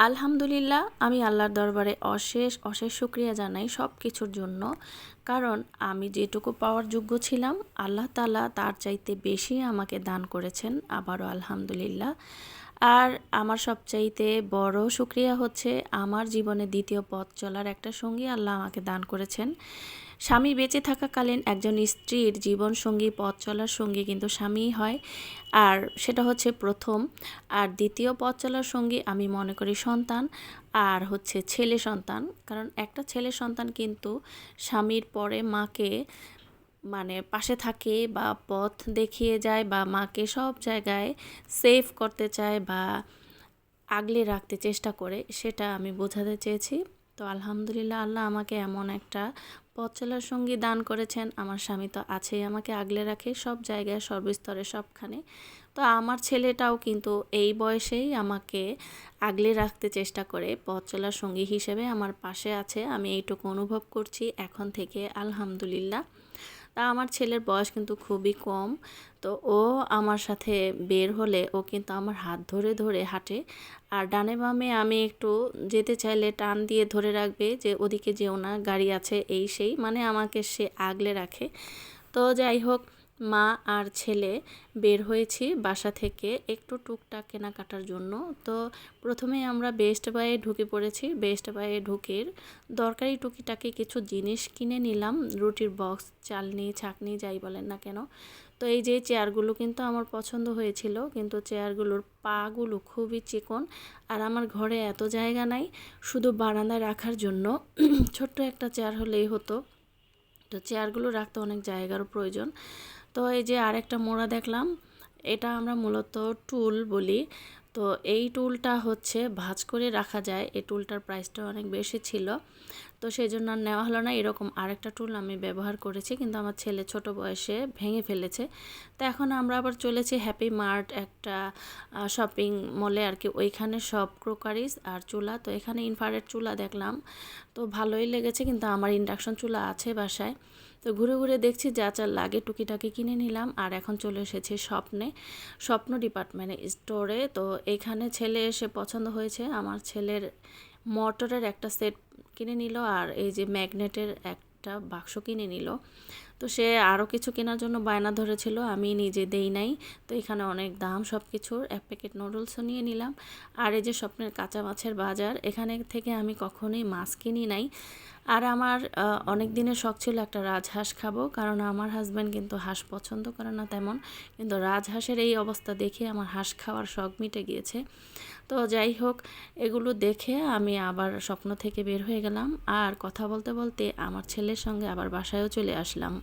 আলহামদুলিল্লাহ, আমি আল্লাহর দরবারে অশেষ অশেষ শুকরিয়া জানাই সব কিছুর জন্য। কারণ আমি যেটুকু পাওয়ার যোগ্য ছিলাম, আল্লাহ তাআলা তার চাইতে বেশি আমাকে দান করেছেন, আবারও আলহামদুলিল্লাহ। আর আমার সবচাইতে বড় শুকরিয়া হচ্ছে আমার জীবনে দ্বিতীয় পথ চলার একটা সঙ্গী আল্লাহ আমাকে দান করেছেন। স্বামী বেঁচে থাকাকালীন একজন স্ত্রীর জীবন সঙ্গী, পথ চলার সঙ্গী কিন্তু স্বামীই হয়। আর সেটা হচ্ছে প্রথম। আর দ্বিতীয় পথ চলার সঙ্গী আমি মনে করি সন্তান, আর হচ্ছে ছেলে সন্তান। কারণ একটা ছেলে সন্তান কিন্তু স্বামীর পরে মাকে মানে পাশে থাকে বা পথ দেখিয়ে যায় বা মাকে সব জায়গায় সেভ করতে চায় বা আগলে রাখতে চেষ্টা করে, সেটা আমি বোঝাতে চেয়েছি। তো আলহামদুলিল্লাহ, আল্লাহ আমাকে এমন একটা পথ চলার সঙ্গী দান করেছেন। আমার স্বামী তো আছেই, আমাকে আগলে রাখে সব জায়গায়, সর্বস্তরে, সবখানে। তো আমার ছেলেটাও কিন্তু এই বয়সেই আমাকে আগলে রাখতে চেষ্টা করে, পথ চলার সঙ্গী হিসেবে আমার পাশে আছে। আমি এইটুকু অনুভব করছি এখন থেকে, আলহামদুলিল্লাহ। তা আমার ছেলের বয়স কিন্তু খুবই কম। তো ও আমার সাথে বের হলে ও কিন্তু আমার হাত ধরে ধরে হাঁটে। আর ডানে বামে আমি একটু যেতে চাইলে টান দিয়ে ধরে রাখবে যে ওদিকে যেও না, গাড়ি আছে, এই সেই, মানে আমাকে সে আগলে রাখে। তো যাই হোক, মা আর ছেলে বের হয়েছি বাসা থেকে একটু টুকটাক কেনাকাটার জন্য। তো প্রথমেই আমরা বেস্ট বাইয়ে ঢুকে পড়েছি। বেস্ট বাইয়ে ঢুকে দরকারি টুকিটাকি কিছু জিনিস কিনে নিলাম, রুটির বক্স, চালনি, ছাঁকনি, যাই বলেন না কেন। তো এই যে চেয়ারগুলো কিন্তু আমার পছন্দ হয়েছিল, কিন্তু চেয়ারগুলোর পাগুলো খুবই চিকন। আর আমার ঘরে এত জায়গা নাই, শুধু বারান্দায় রাখার জন্য ছোট্ট একটা চেয়ার হলেই হতো। তো চেয়ারগুলো রাখতে অনেক জায়গারও প্রয়োজন। তো এই যে আরেকটা মোড়া দেখলাম, এটা আমরা মূলত টুল বলি। তো এই টুলটা হচ্ছে ভাঁজ করে রাখা যায়। এই টুলটার প্রাইসটা অনেক বেশি ছিল, তো সেই জন্য আর নেওয়া হলো না। এরকম আরেকটা টুল আমি ব্যবহার করেছি, কিন্তু আমার ছেলে ছোট বয়সে ভেঙে ফেলেছে। তো এখন আমরা আবার চলেছি হ্যাপি মার্ট, একটা শপিং মলে আর কি। ওইখানে সব ক্রোকারিজ আর চুলা। তো এখানে ইনফ্রারেড চুলা দেখলাম, তো ভালোই লেগেছে, কিন্তু আমার ইন্ডাকশন চুলা আছে বাসায়। তো ঘুরে ঘুরে দেখছি যা যা লাগে টুকিটাকি কিনে নিলাম। আর এখন চলে এসেছি স্বপ্ন ডিপার্টমেন্টে, স্টোরে। তো এখানে ছেলে এসে পছন্দ হয়েছে, আমার ছেলের মোটরের একটা সেট কিনে নিল, আর এই যে ম্যাগনেটের একটা বাক্স কিনে নিল। তো সে আরও কিছু কেনার জন্য বায়না ধরেছিল, আমি নিজে দেই নাই। তো এখানে অনেক দাম সব কিছুর। এক প্যাকেট নুডলসও নিয়ে নিলাম। আর এই যে স্বপ্নের কাঁচা মাছের বাজার, এখানে থেকে আমি কখনোই মাছ কিনি নাই। আর আমার অনেক দিনের শখ ছিল একটা রাজহাঁস খাবো, কারণ আমার হাজব্যান্ড কিন্তু হাঁস পছন্দ করে না তেমন। কিন্তু রাজহাঁসের এই অবস্থা দেখে আমার হাঁস খাওয়ার শখ মিটে গিয়েছে। তো যাই হোক, এগুলো দেখে আমি আবার স্বপ্ন থেকে বের হয়ে গেলাম। আর কথা বলতে বলতে আমার ছেলের সঙ্গে আবার বাসায়ও চলে আসলাম।